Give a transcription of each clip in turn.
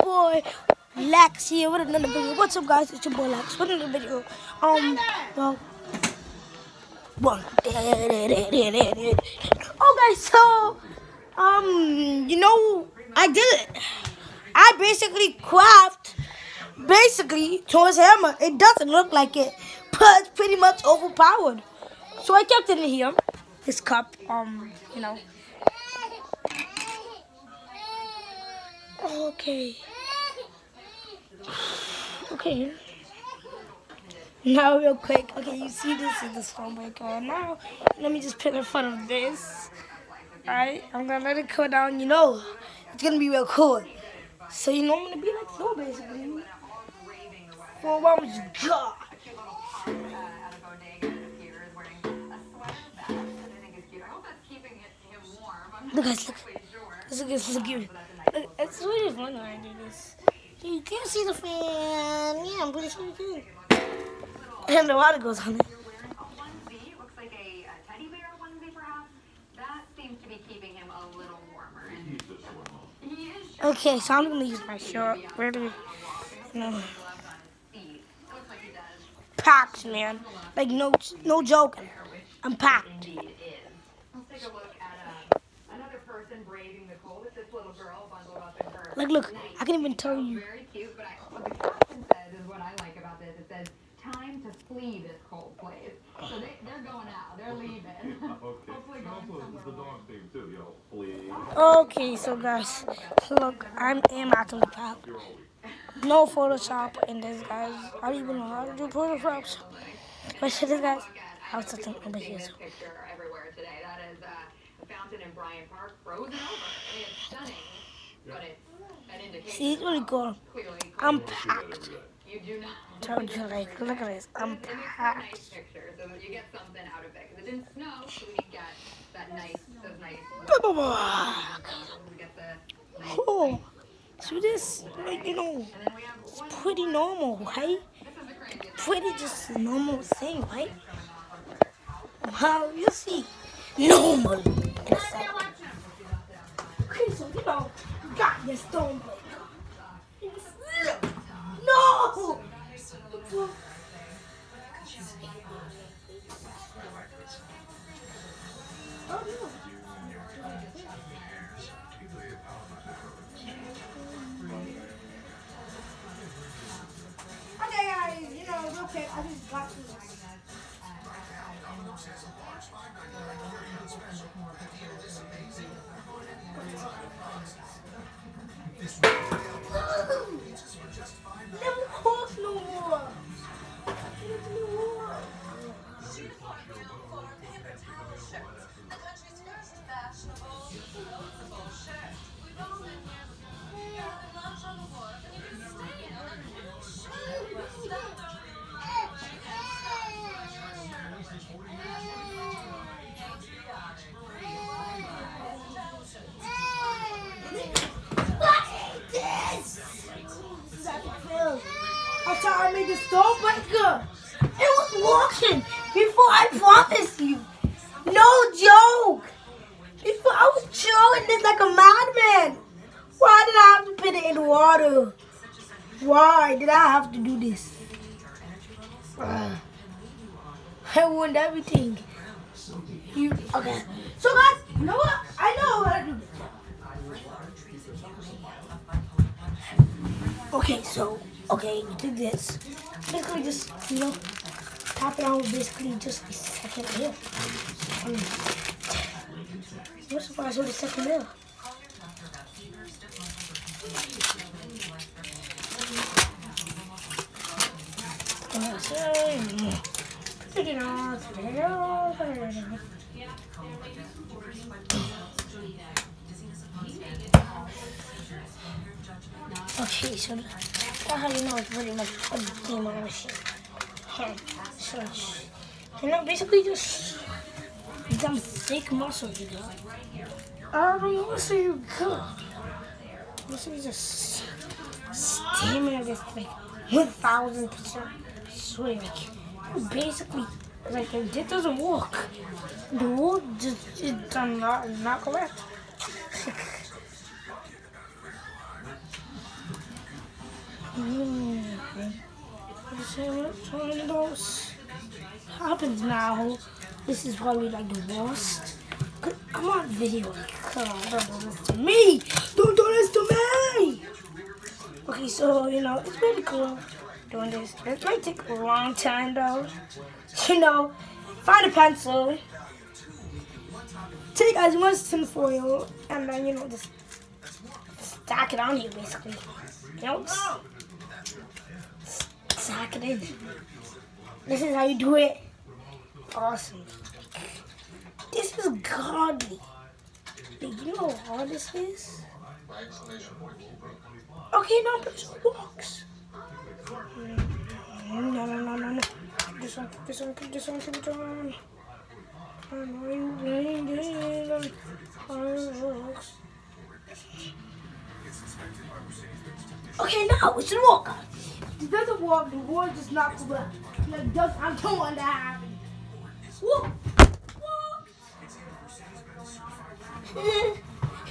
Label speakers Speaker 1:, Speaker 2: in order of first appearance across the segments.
Speaker 1: boy Lax here with another video. What's up, guys? It's your boy Lax with another video. Well, okay, so you know, I did it. I basically towards hammer. It doesn't look like it, but it's pretty much overpowered. So I kept it in here. This cup, you know. Okay. Now real quick. Okay, you see this is the Stormbreaker. Now let me just put in front of this. Alright, I'm gonna let it cool down, you know. It's gonna be real cool. So you know I'm gonna be like so basically. For what was God. Look guys, look. Look, it's really fun when I do this. You can see the fan. Yeah, I'm pretty sure you can. And the water goes on it.
Speaker 2: Looks like a teddy bear onesie, perhaps. That seems to be keeping him a little warmer.
Speaker 1: Okay, so I'm gonna use my shirt. Really, you know, packed, man. Like no joking. I'm packed.
Speaker 2: Let's take a look at another person braving the cold. It's this little girl bundled up in her.
Speaker 1: Like, look, I can even tell you.
Speaker 2: Very cute, but what the caption says is what I like about this. It says, "Time to flee this cold place." So they're going out. They're leaving.
Speaker 3: Okay.
Speaker 2: Hopefully going somewhere.
Speaker 3: The dog thing too, yo. Flee.
Speaker 1: Okay, so guys, look, I am actually packed. No Photoshop in this, guys. I don't even know how to do Photoshop. But shit, this guys, I was something over here. So.
Speaker 2: Picture everywhere today. That is a fountain in Bryant Park frozen over. I mean, it's stunning, but it's an indication.
Speaker 1: See, it's really cool.
Speaker 2: Clearly,
Speaker 1: I'm packed.
Speaker 2: you do not.
Speaker 1: Told you, like, look at this. I'm
Speaker 2: It's a
Speaker 1: packed.
Speaker 2: nice picture, so that you get something out of it. Because it didn't snow, so we didn't get that those nice. We get the nice.
Speaker 1: Oh, so this, like, you know, it's pretty normal, right? Pretty just a normal thing, right? Well, you'll see. Normal in a second. Okay, so you know, you got your Stormbreaker. No! Oh, no. Okay, guys, you know, real quick, I just got to this. Never cost no more. That's how I made the Stormbreaker. It was walking before, I promise you. No joke. Before I was chilling this like a madman. Why did I have to put it in water? Why did I have to do this? I ruined everything. Okay. So guys, you know what? I know how to do this. Okay, so, you did this. Basically just, you know, tap it out with basically just a second nail. I'm surprised with the second nail. Okay, so that's how you know it's pretty much a game on the machine. So, you know, basically just some fake muscles you got. I don't know what you got. Basically just stamina this like 1000%. Swear, like, basically, like if this doesn't work, the rule just is not correct. Tornadoes happens now. This is probably like the worst. I'm on video. Don't do this to me. Don't do this to me. Okay, so you know it's really cool doing this. It might take a long time though. You know, find a pencil. Take as much tinfoil and then just stack it on here basically. Stack it in. This is how you do it. Awesome. This is godly. You know how hard this is? Okay, now press box. No. This one. Okay, now it's a walk. It doesn't walk, the wall just knocks away. Like, I don't want that to happen. Walk.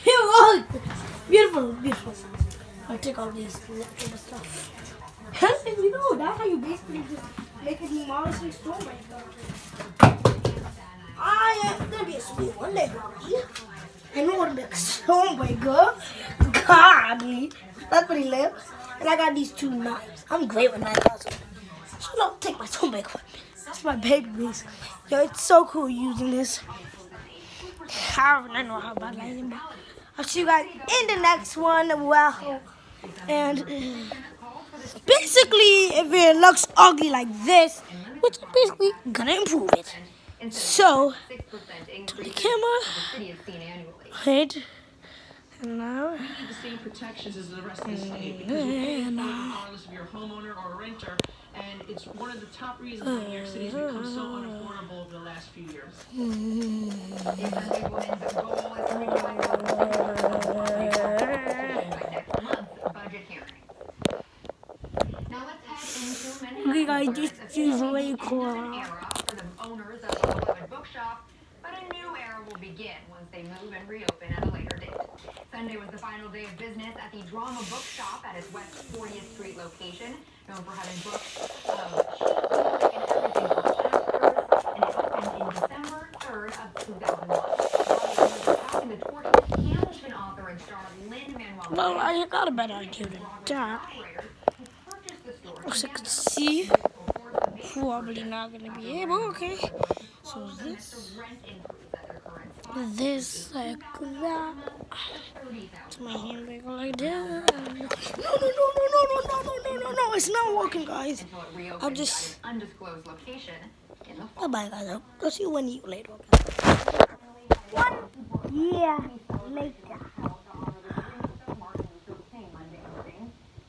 Speaker 1: It worked. Beautiful. I'll take all this leftover stuff. And you know, that's how you basically just make a demolishing Stormbreaker. I am gonna be a sweet one day, Robbie. I know what to make a Stormbreaker. Godly. That's what he lives. And I got these 2 knives. I'm great with knives also. So don't take my Stormbreaker with me. That's my baby basically. Yo, it's so cool using this. I don't know how bad I am, but I'll see you guys in the next one. Well, and basically, if it looks ugly like this, which I'm basically gonna improve it. So, to the camera, wait, and now,
Speaker 4: You need the same protections as the rest of the state because you're paying for it regardless if you're a homeowner or a renter, and it's one of the top reasons why New York City has become so unaffordable over the last few years.
Speaker 1: okay guys, this is really cool.
Speaker 2: Owners of the beloved bookshop, but a new era will begin once they move and reopen at a later date. Sunday was the final day of business at the Drama Bookshop at its West 40th Street location, known for having books of cheap music and everything from actors, and it opened in December 3rd of 2001. Passing the torch with Hamilton author and star Lin-Manuel Miranda.
Speaker 1: Well, I got a better idea than that. As you can see, probably not gonna be able. Okay, so this like that. To my hamburger like that. No, it's not working, guys. I'll just.
Speaker 2: Undisclosed location in the
Speaker 1: Bye bye, guys. I'll see you when you later. 1 year later.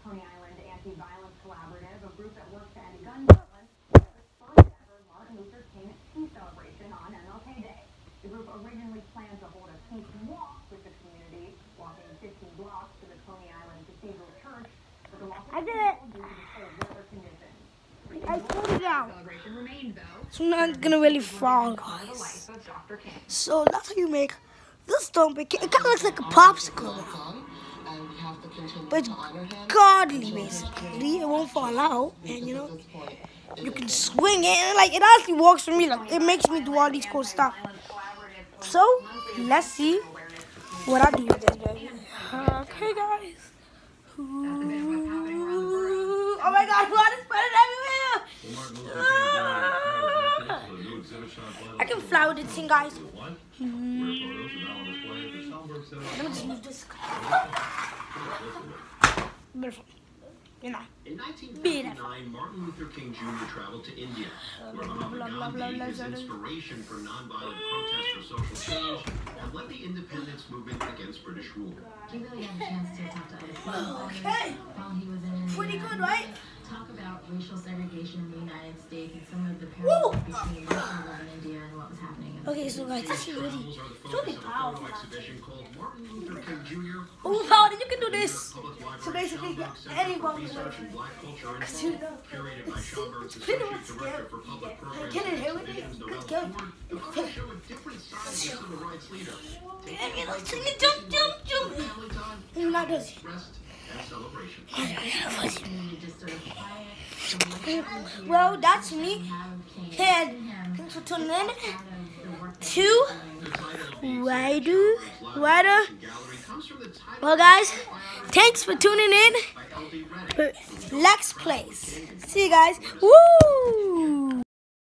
Speaker 2: Coney Island Anti-Violence Collaborative, a group that works to end gun violence, the first ever Martin Luther King Peace Celebration on MLK Day. The group originally planned to hold a peace walk with the community, walking 15 blocks to the Coney Island Cathedral Church, but the walk was canceled due to the cold weather conditions.
Speaker 1: I pulled it out.
Speaker 2: Celebration remained, though,
Speaker 1: So now it's gonna really fall,
Speaker 2: the
Speaker 1: guys.
Speaker 2: life of Dr. King.
Speaker 1: So that's how you make this Stormbreaker. It kind of looks like a popsicle, but it's godly basically. It won't fall out, and you can swing it, and like it actually works for me. Like it makes me do all these cool stuff. So let's see what I do with this baby. Okay, guys. Ooh. Oh my God! Blood is spreading everywhere. I can fly with this thing, guys. Let me just move this. Beautiful.
Speaker 5: In 1959, Martin Luther King Jr. traveled to India, where Mahatma Gandhi, his inspiration for nonviolent protest for social change, and led the independence movement against British rule.
Speaker 6: He really had a chance to talk to other people
Speaker 1: Okay.
Speaker 6: while he was in India.
Speaker 1: Pretty good, right?
Speaker 6: Talk about racial segregation in the United States and some of the parallels between what was in India and what was happening in
Speaker 1: Okay, so guys, this is really, it's really powerful.
Speaker 5: Exhibition called Martin Luther King Jr.
Speaker 1: Overpowered, and you can do this. So basically, anyone can do it.
Speaker 5: Black culture and
Speaker 1: Cause you know,
Speaker 5: curated by Schomburg's
Speaker 1: pretty
Speaker 5: Associate
Speaker 1: much
Speaker 5: Director
Speaker 1: scary.
Speaker 5: for Public Programs.
Speaker 1: Get it here with me. Let's go.
Speaker 5: The photos show a different side of the civil rights leader.
Speaker 1: And jump.
Speaker 5: Family time,
Speaker 1: You're not doing it.
Speaker 5: rest, and celebration.
Speaker 1: Well, that's me. And thanks for tuning in to Ryder. Well, guys, thanks for tuning in. Let's Place. See you guys. Woo!